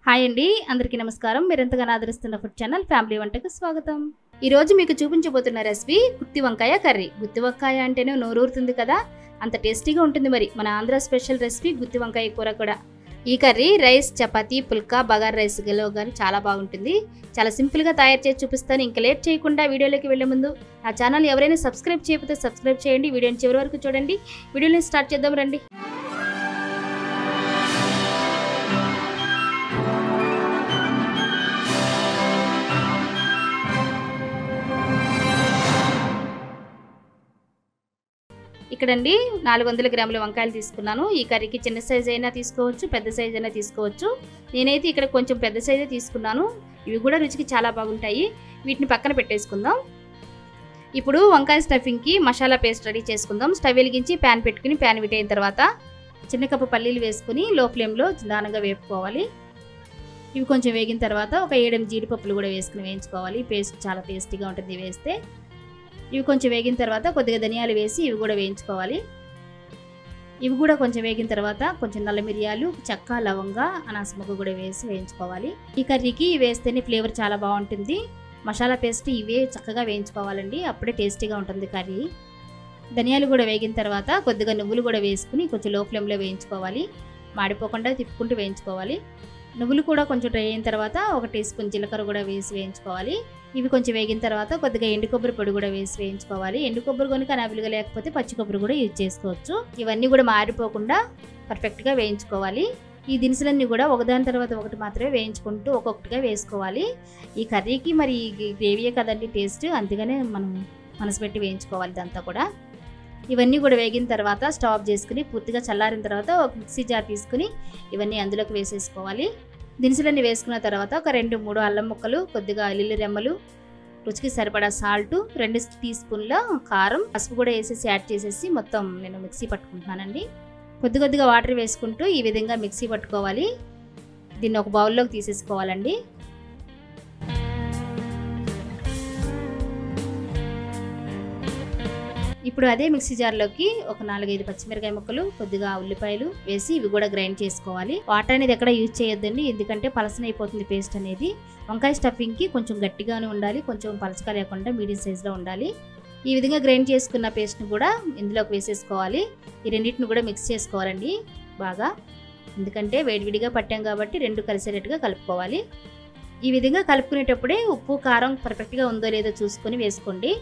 Hi అండి, అందరికీ నమస్కారం. మీరెంతగానో ఆదరిస్తున్న ఫుడ్ ఛానల్ ఫ్యామిలీ వంటకు స్వాగతం. ఈ రోజు మీకు చూపించబోతున్న రెసిపీ గుత్తి వంకాయ కర్రీ. గుత్తి వంకాయ అంటేనే నోరూరుతుంది కదా, అంత టేస్టీగా ఉంటుంది. మరి మన ఆంధ్ర స్పెషల్ రెసిపీ గుత్తి వంకాయ కూర కూడా. ఈ కర్రీ రైస్, చపాతీ, పుల్కా, బగార్ రైస్ గలో కానీ చాలా బాగుంటుంది. చాలా సింపుల్గా తయారు చేసి చూపిస్తాను. ఇంకా లేట్ చేయకుండా వీడియోలోకి వెళ్లే ముందు నా ఛానల్ ఎవరైనా సబ్స్క్రైబ్ చేయకపోతే సబ్స్క్రైబ్ చేయండి. వీడియోని చివరి వరకు చూడండి. వీడియోని స్టార్ట్ చేద్దాం రండి. ఇక్కడండి 400 గ్రాముల వంకాయలు తీసుకున్నాను. ఈ కర్రీకి చిన్న సైజ్ అయినా తీసుకోవచ్చు, పెద్ద సైజ్ అయినా తీసుకోవచ్చు. నేనైతే ఇక్కడ కొంచెం పెద్ద సైజే తీసుకున్నాను. ఇవి కూడా రుచికి చాలా బాగుంటాయి. వీటిని పక్కన పెట్టేసుకుందాం. ఇప్పుడు వంకాయ స్టఫింగ్కి మసాలా పేస్ట్ రెడీ చేసుకుందాం. స్టవ్ వెలిగించి ప్యాన్ పెట్టుకుని ప్యాన్ వీటైన తర్వాత చిన్న కప్పు పల్లీలు వేసుకుని లో ఫ్లేమ్లో నిదానంగా వేపుకోవాలి. ఇవి కొంచెం వేగిన తర్వాత ఒక 7 జీడిపప్పులు కూడా వేసుకుని వేయించుకోవాలి. పేస్ట్ చాలా టేస్టీగా ఉంటుంది వేస్తే. ఇవి కొంచెం వేగిన తర్వాత కొద్దిగా ధనియాలు వేసి ఇవి కూడా వేయించుకోవాలి. ఇవి కూడా కొంచెం వేగిన తర్వాత కొంచెం నల్ల మిరియాలు, చెక్క, లవంగ, అనాస మొగ్గ కూడా వేసి వేయించుకోవాలి. ఈ కర్రీకి వేస్తేనే ఫ్లేవర్ చాలా బాగుంటుంది. మసాలా పేస్ట్ ఇవే చక్కగా వేయించుకోవాలండి, అప్పుడే టేస్టీగా ఉంటుంది కర్రీ. ధనియాలు కూడా వేగిన తర్వాత కొద్దిగా నువ్వులు కూడా వేసుకుని కొంచెం లో ఫ్లేమ్లో వేయించుకోవాలి. మాడిపోకుండా తిప్పుకుంటూ వేయించుకోవాలి. నువ్వులు కూడా కొంచెం డ్రై అయిన తర్వాత 1 టీ స్పూన్ జీలకర్ర కూడా వేసి వేయించుకోవాలి. ఇవి కొంచెం వేగిన తర్వాత కొద్దిగా ఎండు కొబ్బరి పొడి కూడా వేసి వేయించుకోవాలి. ఎండు కొబ్బరి కనుక అవైలబుల్గా లేకపోతే పచ్చి కొబ్బరి కూడా యూజ్ చేసుకోవచ్చు. ఇవన్నీ కూడా మారిపోకుండా పర్ఫెక్ట్గా వేయించుకోవాలి. ఈ దినుసులన్నీ కూడా ఒకదాని తర్వాత ఒకటి మాత్రమే వేయించుకుంటూ ఒక్కొక్కటిగా వేసుకోవాలి. ఈ కర్రీకి మరి గ్రేవీయే కదండి టేస్ట్, అందుకనే మనం మనసు పెట్టి వేయించుకోవాలి ఇదంతా కూడా. ఇవన్నీ కూడా వేగిన తర్వాత స్టవ్ ఆఫ్ చేసుకుని పూర్తిగా చల్లారిన తర్వాత ఒక మిక్సీ జార్ తీసుకుని ఇవన్నీ అందులోకి వేసేసుకోవాలి. దినుసులన్నీ వేసుకున్న తర్వాత ఒక 2-3 అల్లం ముక్కలు, కొద్దిగా వెల్లుల్లి రెమ్మలు, రుచికి సరిపడా సాల్ట్, 2 టీ స్పూన్ల కారం, పసుపు కూడా వేసేసి యాడ్ చేసేసి మొత్తం నేను మిక్సీ పట్టుకుంటున్నానండి. కొద్ది కొద్దిగా వాటర్ వేసుకుంటూ ఈ విధంగా మిక్సీ పట్టుకోవాలి. దీన్ని ఒక బౌల్లోకి తీసేసుకోవాలండి. ఇప్పుడు అదే మిక్సీ జార్లోకి ఒక 4-5 పచ్చిమిరకాయ ముక్కలు, కొద్దిగా ఉల్లిపాయలు వేసి ఇవి కూడా గ్రైండ్ చేసుకోవాలి. వాటర్ అనేది ఎక్కడ యూజ్ చేయొద్దండి, ఎందుకంటే పలసనైపోతుంది పేస్ట్ అనేది. వంకాయ స్టఫింగ్కి కొంచెం గట్టిగానే ఉండాలి, కొంచెం పలచగా లేకుండా మీడియం సైజులో ఉండాలి. ఈ విధంగా గ్రైండ్ చేసుకున్న పేస్ట్ని కూడా ఇందులోకి వేసేసుకోవాలి. ఈ రెండింటిని కూడా మిక్స్ చేసుకోవాలండి బాగా, ఎందుకంటే వేడివిడిగా పట్టాం కాబట్టి రెండు కలిసేటట్టుగా కలుపుకోవాలి. ఈ విధంగా కలుపుకునేటప్పుడే ఉప్పు, కారం పర్ఫెక్ట్గా ఉందో లేదో చూసుకొని వేసుకోండి.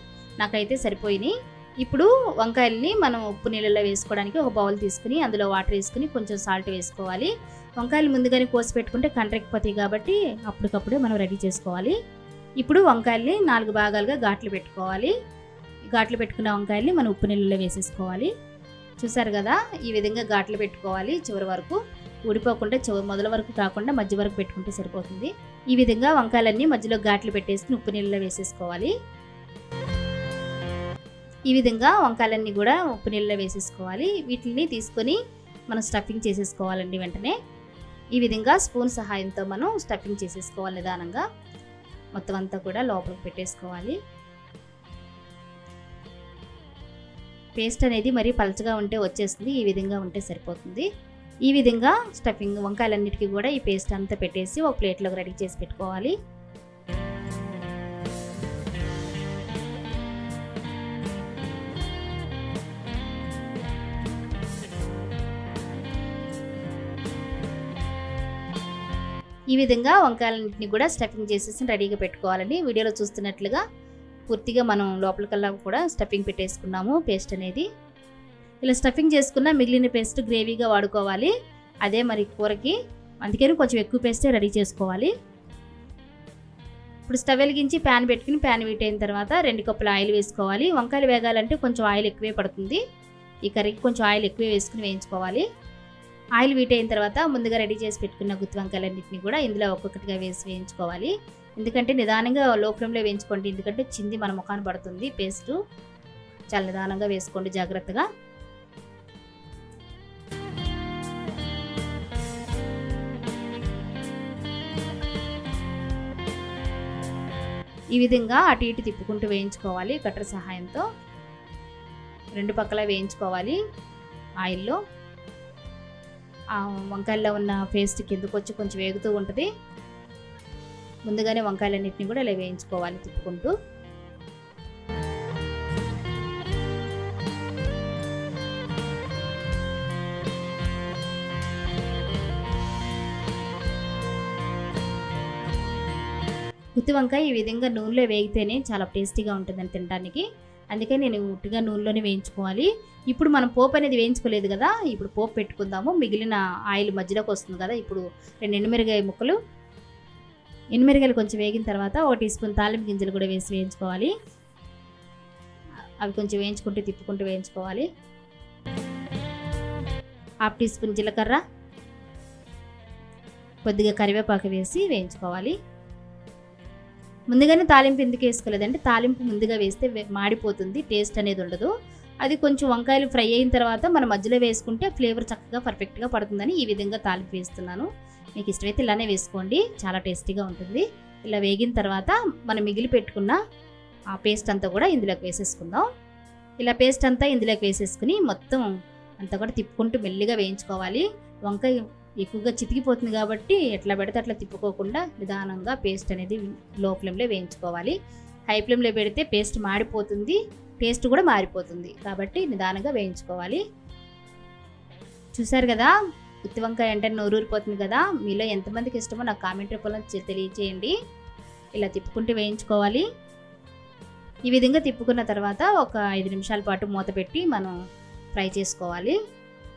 నాకైతే సరిపోయినాయి. ఇప్పుడు వంకాయల్ని మనం ఉప్పు నీళ్ళలో వేసుకోవడానికి ఒక బౌల్ తీసుకుని అందులో వాటర్ వేసుకుని కొంచెం సాల్ట్ వేసుకోవాలి. వంకాయలు ముందుగానే కోసి పెట్టుకుంటే కండ్రెక్కిపోతాయి కాబట్టి అప్పటికప్పుడే మనం రెడీ చేసుకోవాలి. ఇప్పుడు వంకాయల్ని 4 భాగాలుగా ఘాట్లు పెట్టుకోవాలి. ఘాట్లు పెట్టుకున్న వంకాయల్ని మనం ఉప్పు నీళ్ళలో వేసేసుకోవాలి. చూసారు కదా, ఈ విధంగా ఘాట్లు పెట్టుకోవాలి. చివరి వరకు ఊడిపోకుండా మొదల వరకు కాకుండా మధ్య వరకు పెట్టుకుంటే సరిపోతుంది. ఈ విధంగా వంకాయలన్నీ మధ్యలో ఘాట్లు పెట్టేసుకుని ఉప్పు నీళ్ళలో వేసేసుకోవాలి. ఈ విధంగా వంకాయలన్నీ కూడా ఉప్పు నీళ్ళలో వేసేసుకోవాలి. వీటిని తీసుకొని మనం స్టఫింగ్ చేసేసుకోవాలండి వెంటనే. ఈ విధంగా స్పూన్ సహాయంతో మనం స్టఫింగ్ చేసేసుకోవాలి నిదానంగా. మొత్తం అంతా కూడా లోపలికి పెట్టేసుకోవాలి. పేస్ట్ అనేది మరీ పలచగా ఉంటే వచ్చేస్తుంది, ఈ విధంగా ఉంటే సరిపోతుంది. ఈ విధంగా స్టఫింగ్ వంకాయలన్నిటికీ కూడా ఈ పేస్ట్ అంతా పెట్టేసి ఒక ప్లేట్లోకి రెడీ చేసి పెట్టుకోవాలి. ఈ విధంగా వంకాయలన్నింటినీ కూడా స్టఫింగ్ చేసేసి రెడీగా పెట్టుకోవాలండి. వీడియోలో చూస్తున్నట్లుగా పూర్తిగా మనం లోపలికల్లా కూడా స్టఫింగ్ పెట్టేసుకున్నాము పేస్ట్ అనేది. ఇలా స్టఫింగ్ చేసుకున్న మిగిలిన పేస్ట్ గ్రేవీగా వాడుకోవాలి. అదే మరి కూరకి, అందుకని కొంచెం ఎక్కువ పేస్టే రెడీ చేసుకోవాలి. ఇప్పుడు స్టవ్ వెలిగించి ప్యాన్ పెట్టుకుని ప్యాన్ వీటైన తర్వాత 2 కప్పుల ఆయిల్ వేసుకోవాలి. వంకాయలు వేగాలంటే కొంచెం ఆయిల్ ఎక్కువే పడుతుంది. ఈ కర్రీకి కొంచెం ఆయిల్ ఎక్కువే వేసుకుని వేయించుకోవాలి. ఆయిల్ వీటైన తర్వాత ముందుగా రెడీ చేసి పెట్టుకున్న గుత్తి వంకాయలన్నింటినీ కూడా ఇందులో ఒక్కొక్కటిగా వేసి వేయించుకోవాలి. ఎందుకంటే నిదానంగా లో ఫ్లేమ్లో వేయించుకోండి, ఎందుకంటే చింది మన ముఖాన పడుతుంది పేస్ట్. చాలా నిదానంగా వేసుకోండి జాగ్రత్తగా. ఈ విధంగా అటు ఇటు తిప్పుకుంటూ వేయించుకోవాలి కట్టర్ సహాయంతో. 2 పక్కల వేయించుకోవాలి ఆయిల్లో. ఆ వంకాయల్లో ఉన్న పేస్ట్ కిందకు వచ్చి కొంచెం వేగుతూ ఉంటుంది. ముందుగానే వంకాయలన్నింటినీ కూడా ఇలా వేయించుకోవాలి తిప్పుకుంటూ. గుత్తి వంకాయ ఈ విధంగా నూనెలో వేగితేనే చాలా టేస్టీగా ఉంటుందని తినడానికి. అందుకే నేను ఉట్టిగా నూనెలోనే వేయించుకోవాలి. ఇప్పుడు మనం పోపు అనేది వేయించుకోలేదు కదా, ఇప్పుడు పోపు పెట్టుకుందాము. మిగిలిన ఆయిల్ మధ్యలోకి వస్తుంది కదా. ఇప్పుడు 2 ఎండుమిరగాయ ముక్కలు, ఎండుమిరగాయలు కొంచెం వేగిన తర్వాత 1 టీ స్పూన్ తాలింపు గింజలు కూడా వేసి వేయించుకోవాలి. అవి కొంచెం వేయించుకుంటూ తిప్పుకుంటూ వేయించుకోవాలి. 1/2 టీ స్పూన్ జీలకర్ర, కొద్దిగా కరివేపాకు వేసి వేయించుకోవాలి. ముందుగానే తాలింపు ఎందుకు వేసుకోలేదంటే తాలింపు ముందుగా వేస్తే మాడిపోతుంది, టేస్ట్ అనేది ఉండదు. అది కొంచెం వంకాయలు ఫ్రై అయిన తర్వాత మనం మధ్యలో వేసుకుంటే ఫ్లేవర్ చక్కగా పర్ఫెక్ట్గా పడుతుందని ఈ విధంగా తాలింపు వేస్తున్నాను. మీకు ఇష్టమైతే ఇలానే వేసుకోండి, చాలా టేస్టీగా ఉంటుంది. ఇలా వేగిన తర్వాత మనం మిగిలి పెట్టుకున్న ఆ పేస్ట్ అంతా కూడా ఇందులోకి వేసేసుకుందాం. ఇలా పేస్ట్ అంతా ఇందులోకి వేసేసుకుని మొత్తం అంతా కూడా తిప్పుకుంటూ మెల్లిగా వేయించుకోవాలి. వంకాయ ఎక్కువగా చితికిపోతుంది కాబట్టి ఎట్లా పెడితే అట్లా తిప్పుకోకుండా నిదానంగా పేస్ట్ అనేది లో ఫ్లేమ్లో వేయించుకోవాలి. హై ఫ్లేమ్లో పెడితే పేస్ట్ మాడిపోతుంది, టేస్ట్ కూడా మారిపోతుంది. కాబట్టి నిదానంగా వేయించుకోవాలి. చూసారు కదా, గుత్తి వంకాయ అంటే నోరూరిపోతుంది కదా. మీలో ఎంతమందికి ఇష్టమో నాకు కామెంట్ రూపంలో తెలియచేయండి. ఇలా తిప్పుకుంటూ వేయించుకోవాలి. ఈ విధంగా తిప్పుకున్న తర్వాత ఒక 5 నిమిషాల పాటు మూత పెట్టి మనం ఫ్రై చేసుకోవాలి.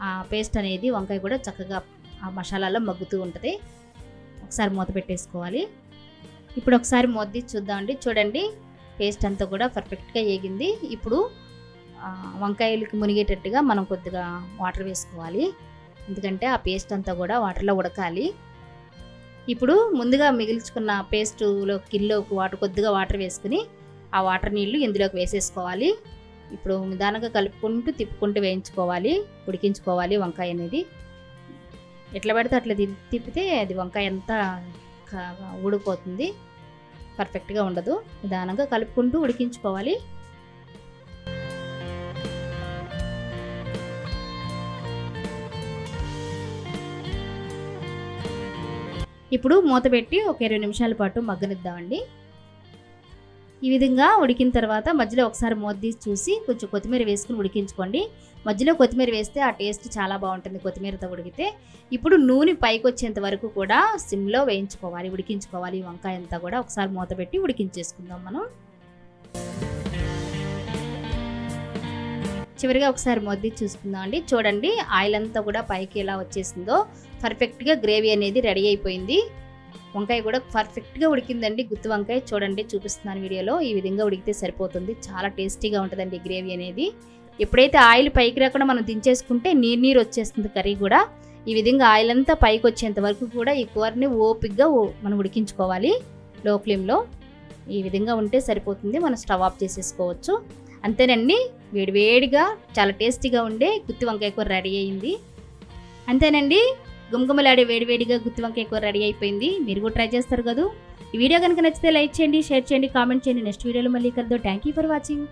ఆ పేస్ట్ అనేది వంకాయ కూడా చక్కగా ఆ మసాలాలో మగ్గుతూ ఉంటుంది. ఒకసారి మూత పెట్టేసుకోవాలి. ఇప్పుడు ఒకసారి మూత తీసి చూద్దామండి. చూడండి, పేస్ట్ అంతా కూడా పర్ఫెక్ట్గా వేగింది. ఇప్పుడు వంకాయలకి మునిగేటట్టుగా మనం కొద్దిగా వాటర్ వేసుకోవాలి. ఎందుకంటే ఆ పేస్ట్ అంతా కూడా వాటర్లో ఉడకాలి. ఇప్పుడు ముందుగా మిగిల్చుకున్న పేస్టులో కిల్లోకి కొద్దిగా వాటర్ వేసుకుని ఆ వాటర్ నీళ్లు ఇందులోకి వేసేసుకోవాలి. ఇప్పుడు నిదానంగా కలుపుకుంటూ తిప్పుకుంటూ వేయించుకోవాలి, ఉడికించుకోవాలి వంకాయ అనేది. ఎట్లా పడితే అట్లా తిప్పితే అది వంకాయ అంతా ఊడిపోతుంది, పర్ఫెక్ట్గా ఉండదు. నిదానంగా కలుపుకుంటూ ఉడికించుకోవాలి. ఇప్పుడు మూత పెట్టి ఒక 20 నిమిషాల పాటు మగ్గనిద్దామండి. ఈ విధంగా ఉడికిన తర్వాత మధ్యలో ఒకసారి మూత తీసి చూసి కొంచెం కొత్తిమీర వేసుకుని ఉడికించుకోండి. మధ్యలో కొత్తిమీర వేస్తే ఆ టేస్ట్ చాలా బాగుంటుంది కొత్తిమీరతో ఉడికితే. ఇప్పుడు నూనె పైకి వచ్చేంత వరకు కూడా సిమ్లో వేయించుకోవాలి, ఉడికించుకోవాలి. వంకాయ అంతా కూడా ఒకసారి మూత పెట్టి ఉడికించేసుకుందాం మనం. చివరిగా ఒకసారి మూత తీసి చూసుకుందాం అండి. చూడండి, ఆయిల్ అంతా కూడా పైకి ఎలా వచ్చేసిందో. పర్ఫెక్ట్గా గ్రేవీ అనేది రెడీ అయిపోయింది. వంకాయ కూడా పర్ఫెక్ట్గా ఉడికిందండి. గుత్తి వంకాయ చూడండి, చూపిస్తున్నాను వీడియోలో. ఈ విధంగా ఉడికితే సరిపోతుంది. చాలా టేస్టీగా ఉంటుందండి గ్రేవీ అనేది. ఎప్పుడైతే ఆయిల్ పైకి రాకుండా మనం దించేసుకుంటే నీరు వచ్చేస్తుంది కర్రీ కూడా. ఈ విధంగా ఆయిల్ అంతా పైకి వచ్చేంత వరకు కూడా ఈ కూరని ఓపిక్గా మనం ఉడికించుకోవాలి లో ఫ్లేమ్లో. ఈ విధంగా ఉంటే సరిపోతుంది. మనం స్టవ్ ఆఫ్ చేసేసుకోవచ్చు. అంతేనండి, వేడివేడిగా చాలా టేస్టీగా ఉండే గుత్తి వంకాయ కూర రెడీ అయింది. అంతేనండి, గుమగుమలాడే వేడివేడిగా గుత్తి వంకాయ కూర రెడీ అయిపోయింది. మీరు కూడా ట్రై చేస్తారు కదా. ఈ వీడియో కనుక నచ్చితే లైక్ చేయండి, షేర్ చేయండి, కామెంట్ చేయండి. నెక్స్ట్ వీడియోలో మళ్ళీ కలుద్దాం. Thank you for watching.